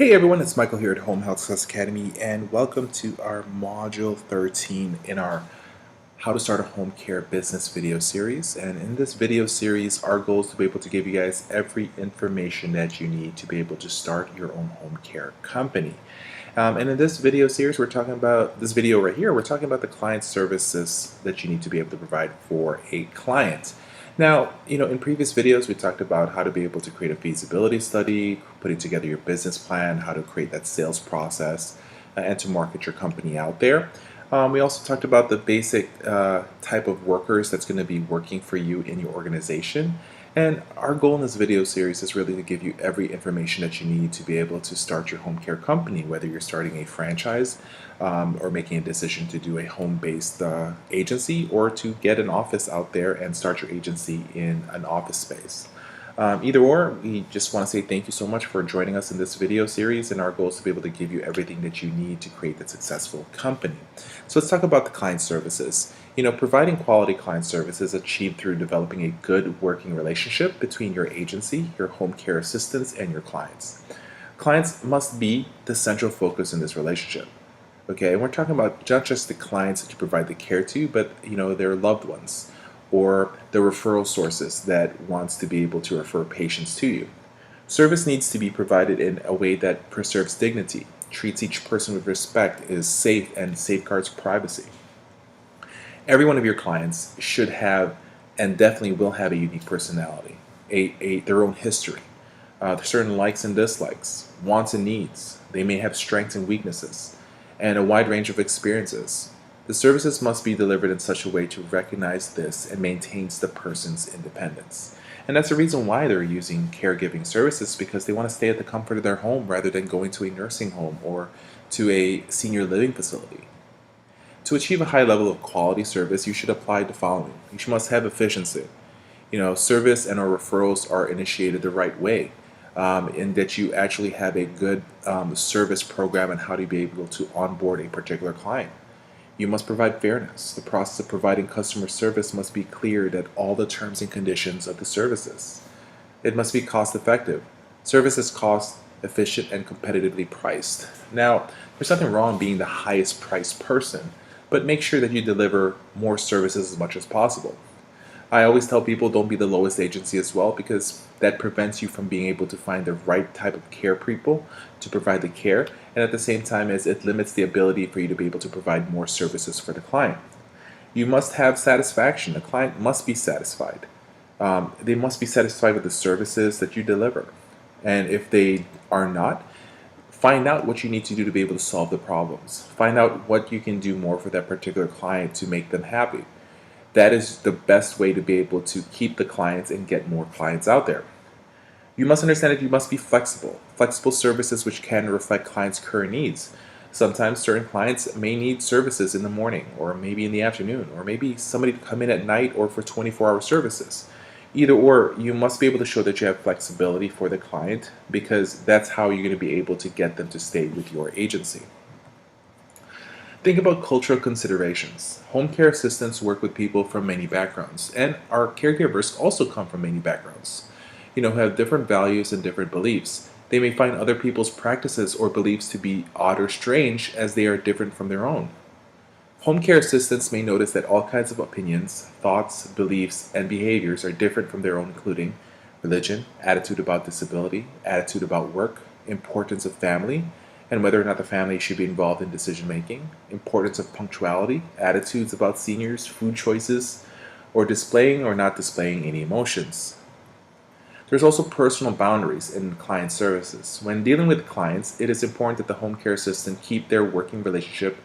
Hey everyone, it's Michael here at Home Health Success Academy, and welcome to our Module 13 in our How to Start a Home Care Business video series. And in this video series, our goal is to be able to give you guys every information that you need to be able to start your own home care company. And in this video series, we're talking about this video right here, we're talking about the client services that you need to be able to provide for a client. Now, in previous videos, we talked about how to be able to create a feasibility study, putting together your business plan, how to create that sales process, and to market your company out there. We also talked about the basic type of workers that's going to be working for you in your organization. And our goal in this video series is really to give you every information that you need to be able to start your home care company, whether you're starting a franchise or making a decision to do a home-based agency, or to get an office out there and start your agency in an office space. Either or, we just want to say thank you so much for joining us in this video series, and our goal is to be able to give you everything that you need to create that successful company. So let's talk about the client services. Providing quality client services achieved through developing a good working relationship between your agency, your home care assistants, and your clients. Clients must be the central focus in this relationship. Okay, and we're talking about not just the clients that you provide the care to, but their loved ones or the referral sources that wants to be able to refer patients to you. Service needs to be provided in a way that preserves dignity, treats each person with respect, is safe, and safeguards privacy. Every one of your clients should have, and definitely will have, a unique personality, their own history, certain likes and dislikes, wants and needs. They may have strengths and weaknesses, and a wide range of experiences. The services must be delivered in such a way to recognize this and maintains the person's independence. And that's the reason why they're using caregiving services, because they want to stay at the comfort of their home rather than going to a nursing home or to a senior living facility. To achieve a high level of quality service, you should apply the following. You must have efficiency. Service and or referrals are initiated the right way, in that you actually have a good service program and how to be able to onboard a particular client. You must provide fairness. The process of providing customer service must be clear that all the terms and conditions of the services. It must be cost effective. Service is cost efficient and competitively priced. Now, there's nothing wrong being the highest priced person, but make sure that you deliver more services as much as possible. I always tell people don't be the lowest agency as well, because that prevents you from being able to find the right type of care people to provide the care, and at the same time as it limits the ability for you to be able to provide more services for the client. You must have satisfaction. The client must be satisfied. They must be satisfied with the services that you deliver. And if they are not, find out what you need to do to be able to solve the problems. Find out what you can do more for that particular client to make them happy. That is the best way to be able to keep the clients and get more clients out there. You must understand that you must be flexible. Flexible services which can reflect clients' current needs. Sometimes certain clients may need services in the morning, or maybe in the afternoon, or maybe somebody to come in at night or for 24-hour services. Either or, you must be able to show that you have flexibility for the client, because that's how you're going to be able to get them to stay with your agency. Think about cultural considerations. Home care assistants work with people from many backgrounds, and our caregivers also come from many backgrounds, who have different values and different beliefs. They may find other people's practices or beliefs to be odd or strange, as they are different from their own. Home care assistants may notice that all kinds of opinions, thoughts, beliefs, and behaviors are different from their own, including religion, attitude about disability, attitude about work, importance of family, and whether or not the family should be involved in decision making, importance of punctuality, attitudes about seniors, food choices, or displaying or not displaying any emotions. There's also personal boundaries in client services. When dealing with clients, it is important that the home care assistant keep their working relationship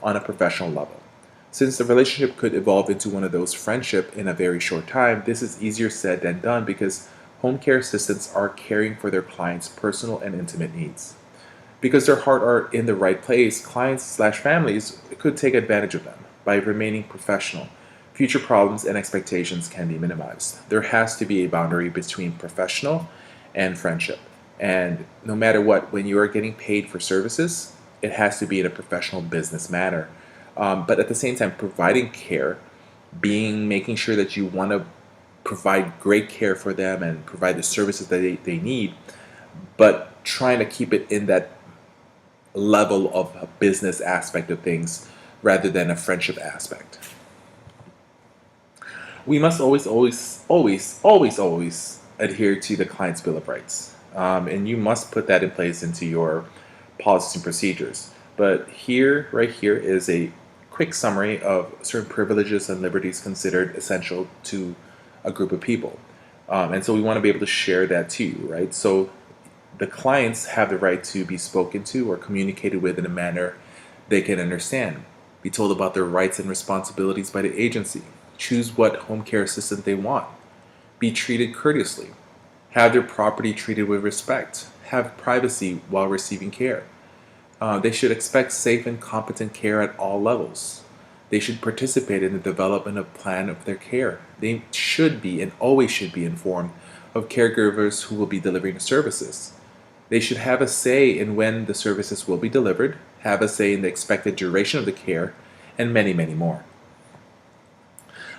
on a professional level. Since the relationship could evolve into one of those friendship in a very short time, this is easier said than done, because home care assistants are caring for their clients' personal and intimate needs. Because their heart are in the right place, clients/families could take advantage of them. By remaining professional, future problems and expectations can be minimized. There has to be a boundary between professional and friendship. And no matter what, when you are getting paid for services, it has to be in a professional business manner. But at the same time, providing care, making sure that you want to provide great care for them and provide the services that they need, but trying to keep it in that level of a business aspect of things rather than a friendship aspect. We must always adhere to the client's bill of rights, and you must put that in place into your policies and procedures. But here, right here, is a quick summary of certain privileges and liberties considered essential to a group of people, and so we want to be able to share that to you, right? So the clients have the right to be spoken to or communicated with in a manner they can understand, be told about their rights and responsibilities by the agency, choose what home care assistant they want, be treated courteously, have their property treated with respect, have privacy while receiving care. They should expect safe and competent care at all levels. They should participate in the development of plan of their care. They should be and always should be informed of caregivers who will be delivering the services. They should have a say in when the services will be delivered, have a say in the expected duration of the care, and many, many more.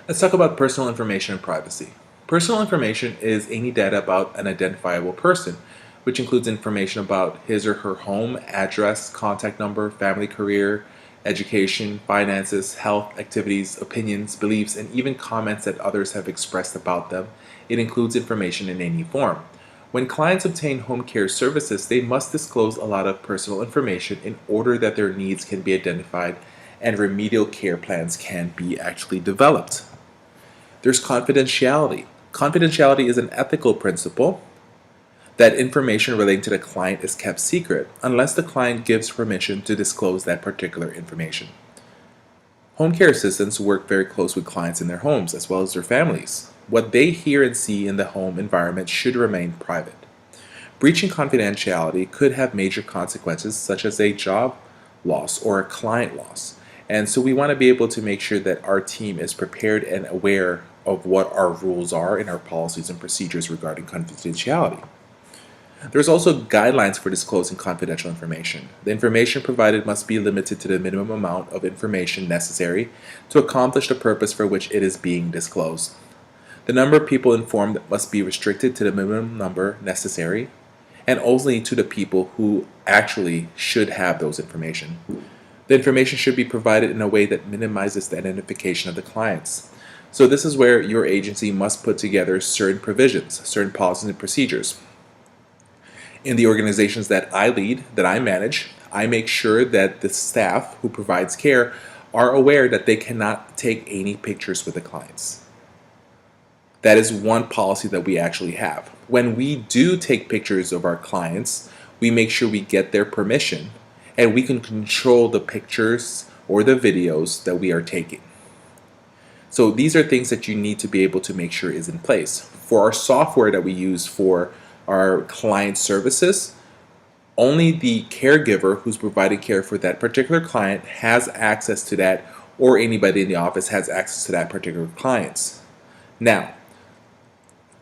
Let's talk about personal information and privacy. Personal information is any data about an identifiable person, which includes information about his or her home, address, contact number, family, career, education, finances, health, activities, opinions, beliefs, and even comments that others have expressed about them. It includes information in any form. When clients obtain home care services, they must disclose a lot of personal information in order that their needs can be identified and remedial care plans can be actually developed. There's confidentiality. Confidentiality is an ethical principle that information relating to the client is kept secret unless the client gives permission to disclose that particular information. Home care assistants work very close with clients in their homes as well as their families. What they hear and see in the home environment should remain private. Breaching confidentiality could have major consequences such as a job loss or a client loss. And so we want to be able to make sure that our team is prepared and aware of what our rules are in our policies and procedures regarding confidentiality. There's also guidelines for disclosing confidential information. The information provided must be limited to the minimum amount of information necessary to accomplish the purpose for which it is being disclosed. The number of people informed must be restricted to the minimum number necessary and only to the people who actually should have those information. The information should be provided in a way that minimizes the identification of the clients. So this is where your agency must put together certain provisions, certain policies and procedures. In the organizations that I lead, that I manage, I make sure that the staff who provides care are aware that they cannot take any pictures with the clients. That is one policy that we actually have. When we do take pictures of our clients, we make sure we get their permission and we can control the pictures or the videos that we are taking. So these are things that you need to be able to make sure is in place. For our software that we use for our client services, only the caregiver who's providing care for that particular client has access to that, or anybody in the office has access to that particular clients. Now,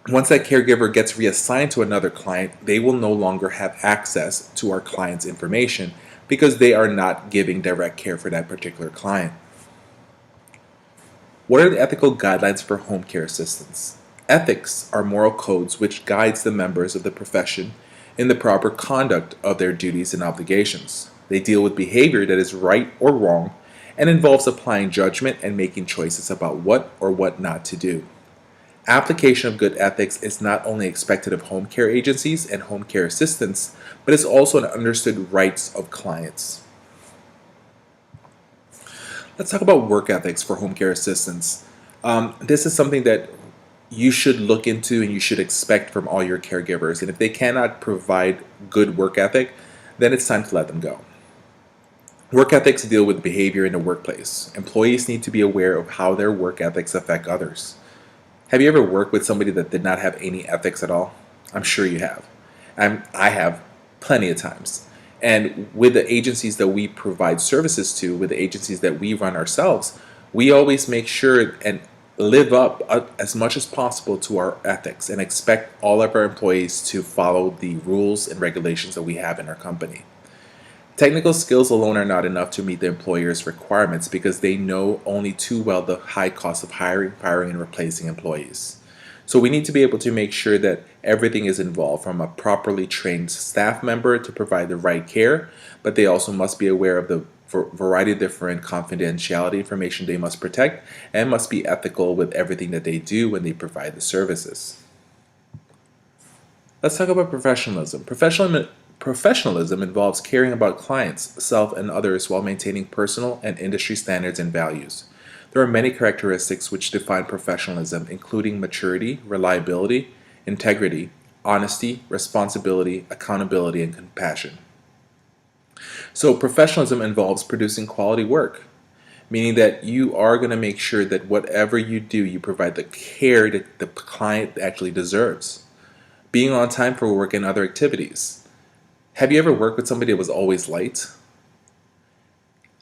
once that caregiver gets reassigned to another client, they will no longer have access to our client's information because they are not giving direct care for that particular client. What are the ethical guidelines for home care assistants? Ethics are moral codes which guides the members of the profession in the proper conduct of their duties and obligations. They deal with behavior that is right or wrong and involves applying judgment and making choices about what or what not to do. Application of good ethics is not only expected of home care agencies and home care assistants, but is also an understood rights of clients. Let's talk about work ethics for home care assistants. This is something that you should look into and you should expect from all your caregivers. And if they cannot provide good work ethic, then it's time to let them go. Work ethics deal with behavior in the workplace. Employees need to be aware of how their work ethics affect others. Have you ever worked with somebody that did not have any ethics at all? I'm sure you have. I have plenty of times. And with the agencies that we provide services to, with the agencies that we run ourselves, we always make sure and live up as much as possible to our ethics and expect all of our employees to follow the rules and regulations that we have in our company. Technical skills alone are not enough to meet the employer's requirements because they know only too well the high cost of hiring, firing, and replacing employees. So we need to be able to make sure that everything is involved, from a properly trained staff member to provide the right care, but they also must be aware of the variety of different confidentiality information they must protect, and must be ethical with everything that they do when they provide the services. Let's talk about professionalism. Professionalism involves caring about clients, self, and others while maintaining personal and industry standards and values. There are many characteristics which define professionalism, including maturity, reliability, integrity, honesty, responsibility, accountability, and compassion. So, professionalism involves producing quality work, meaning that you are going to make sure that whatever you do, you provide the care that the client actually deserves. Being on time for work and other activities. Have you ever worked with somebody that was always late?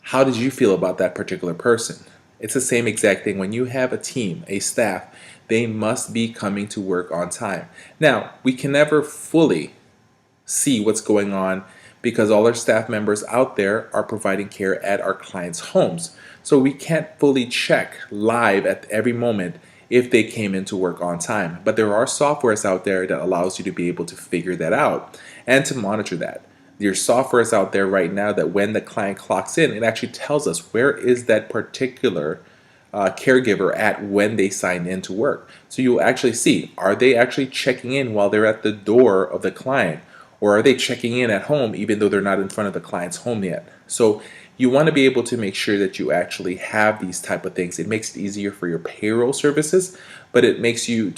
How did you feel about that particular person? It's the same exact thing. When you have a team, a staff, they must be coming to work on time. Now, we can never fully see what's going on because all our staff members out there are providing care at our clients' homes. So we can't fully check live at every moment if they came into work on time. But there are softwares out there that allows you to be able to figure that out and to monitor that. There's softwares out there right now that when the client clocks in, it actually tells us where is that particular caregiver at when they sign in to work. So you'll actually see, are they actually checking in while they're at the door of the client? Or are they checking in at home even though they're not in front of the client's home yet? So you want to be able to make sure that you actually have these type of things. It makes it easier for your payroll services, but it makes you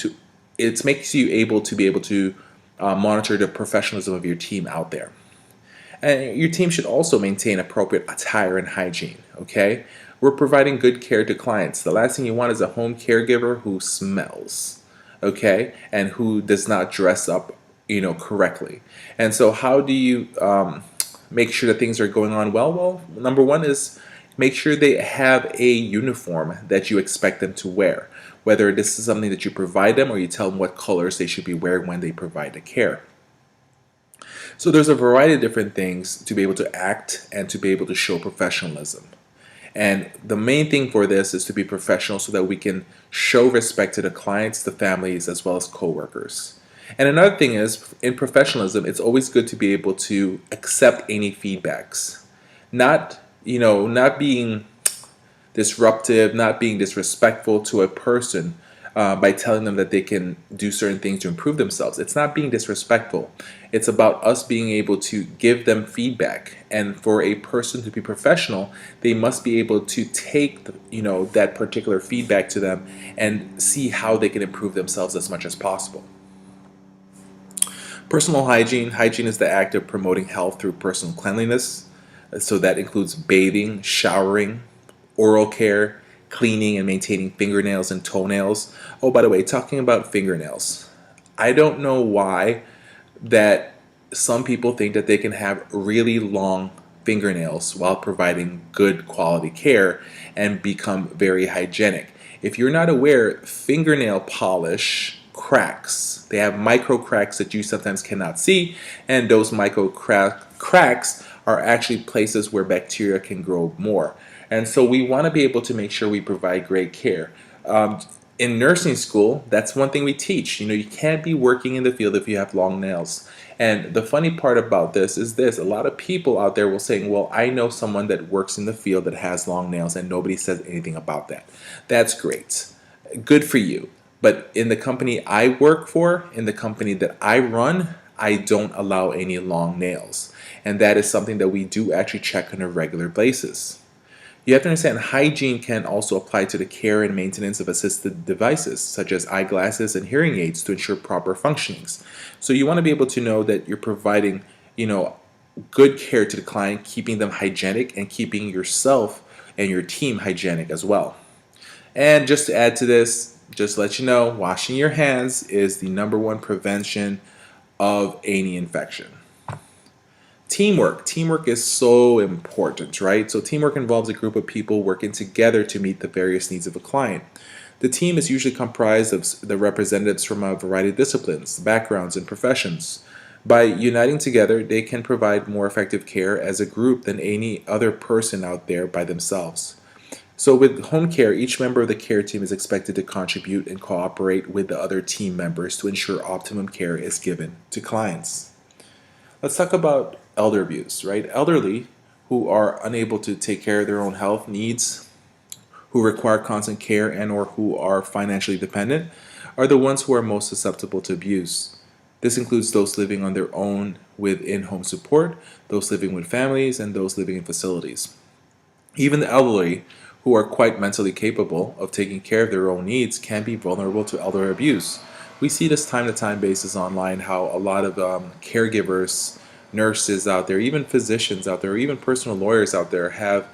able to monitor the professionalism of your team out there. And your team should also maintain appropriate attire and hygiene, okay? We're providing good care to clients. The last thing you want is a home caregiver who smells, okay? And who does not dress up, correctly. And so how do you make sure that things are going on well? Well, number one is make sure they have a uniform that you expect them to wear, whether this is something that you provide them or you tell them what colors they should be wearing when they provide the care. So there's a variety of different things to be able to act and to be able to show professionalism. And the main thing for this is to be professional so that we can show respect to the clients, the families, as well as coworkers. And another thing is, in professionalism, it's always good to be able to accept any feedbacks. Not being disruptive, not being disrespectful to a person by telling them that they can do certain things to improve themselves. It's not being disrespectful. It's about us being able to give them feedback. And for a person to be professional, they must be able to take that particular feedback to them and see how they can improve themselves as much as possible. Personal hygiene. Hygiene is the act of promoting health through personal cleanliness. So that includes bathing, showering, oral care, cleaning and maintaining fingernails and toenails. Oh, by the way, talking about fingernails, I don't know why that some people think that they can have really long fingernails while providing good quality care and become very hygienic. If you're not aware, fingernail polish cracks. They have micro cracks that you sometimes cannot see, and those micro cracks are actually places where bacteria can grow more. And so we want to be able to make sure we provide great care. In nursing school, that's one thing we teach. You can't be working in the field if you have long nails. And the funny part about this is this: a lot of people out there will say, well, I know someone that works in the field that has long nails and nobody says anything about that. That's great. Good for you. But in the company I work for, in the company that I run, I don't allow any long nails. And that is something that we do actually check on a regular basis. You have to understand hygiene can also apply to the care and maintenance of assisted devices, such as eyeglasses and hearing aids, to ensure proper functionings. So you want to be able to know that you're providing, good care to the client, keeping them hygienic and keeping yourself and your team hygienic as well. And just to add to this, just to let you know, washing your hands is the #1 prevention of any infection. Teamwork. Teamwork is so important, right? So teamwork involves a group of people working together to meet the various needs of a client. The team is usually comprised of the representatives from a variety of disciplines, backgrounds, and professions. By uniting together, they can provide more effective care as a group than any other person out there by themselves. So with home care, each member of the care team is expected to contribute and cooperate with the other team members to ensure optimum care is given to clients. Let's talk about elder abuse, right? Elderly who are unable to take care of their own health needs, who require constant care and or who are financially dependent, are the ones who are most susceptible to abuse. This includes those living on their own with in-home support, those living with families, and those living in facilities. Even the elderly, who are quite mentally capable of taking care of their own needs, can be vulnerable to elder abuse. We see this time to time basis online how a lot of caregivers, nurses out there, even physicians out there, even personal lawyers out there have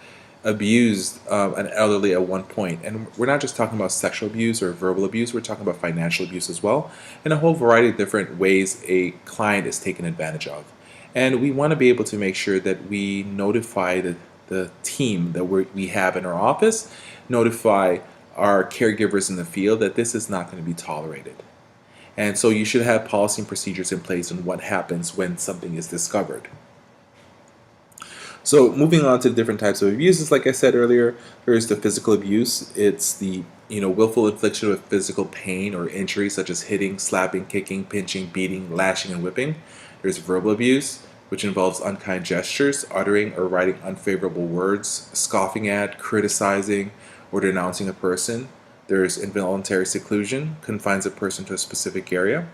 abused an elderly at one point. And we're not just talking about sexual abuse or verbal abuse, we're talking about financial abuse as well, and a whole variety of different ways a client is taken advantage of. And we want to be able to make sure that we notify the team that we have in our office, notify our caregivers in the field that this is not going to be tolerated. And so you should have policy and procedures in place on what happens when something is discovered. So moving on to the different types of abuses, like I said earlier, there's the physical abuse. It's the willful infliction of physical pain or injury, such as hitting, slapping, kicking, pinching, beating, lashing, and whipping. There's verbal abuse, which involves unkind gestures, uttering or writing unfavorable words, scoffing at, criticizing, or denouncing a person. There's involuntary seclusion, confines a person to a specific area.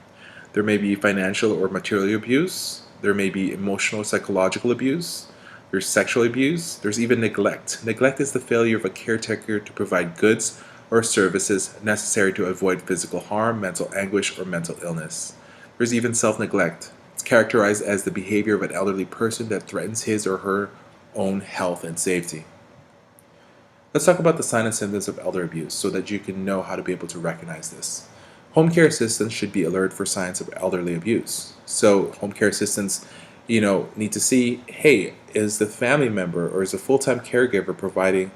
There may be financial or material abuse. There may be emotional or psychological abuse. There's sexual abuse. There's even neglect. Neglect is the failure of a caretaker to provide goods or services necessary to avoid physical harm, mental anguish, or mental illness. There's even self-neglect. It's characterized as the behavior of an elderly person that threatens his or her own health and safety. Let's talk about the signs and symptoms of elder abuse so that you can know how to be able to recognize this. Home care assistants should be alert for signs of elderly abuse. So home care assistants need to see, hey, is the family member or is a full-time caregiver providing,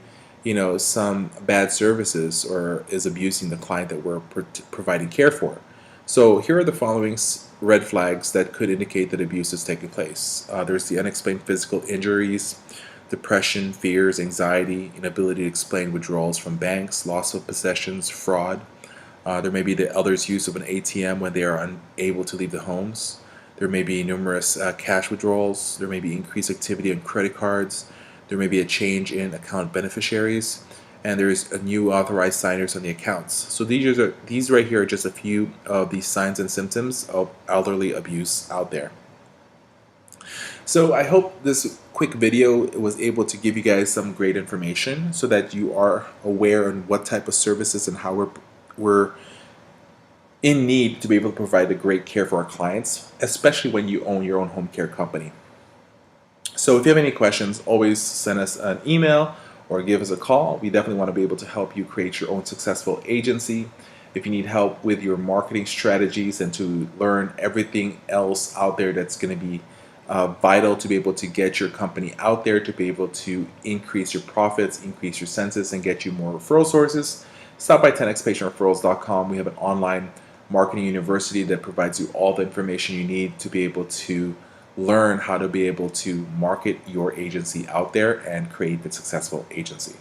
some bad services or is abusing the client that we're providing care for. So here are the following red flags that could indicate that abuse is taking place. There's the unexplained physical injuries, depression, fears, anxiety, inability to explain withdrawals from banks, loss of possessions, fraud. There may be the elder's use of an ATM when they are unable to leave the homes. There may be numerous cash withdrawals. There may be increased activity on credit cards. There may be a change in account beneficiaries. And there's a new authorized signers on the accounts. So these right here are just a few of the signs and symptoms of elderly abuse out there. So I hope this quick video was able to give you guys some great information so that you are aware on what type of services and how we're in need to be able to provide the great care for our clients, especially when you own your own home care company. So if you have any questions, always send us an email or give us a call. We definitely want to be able to help you create your own successful agency. If you need help with your marketing strategies and to learn everything else out there that's going to be vital to be able to get your company out there, to be able to increase your profits, increase your census, and get you more referral sources, stop by 10xpatientreferrals.com. We have an online marketing university that provides you all the information you need to be able to learn how to be able to market your agency out there and create a successful agency.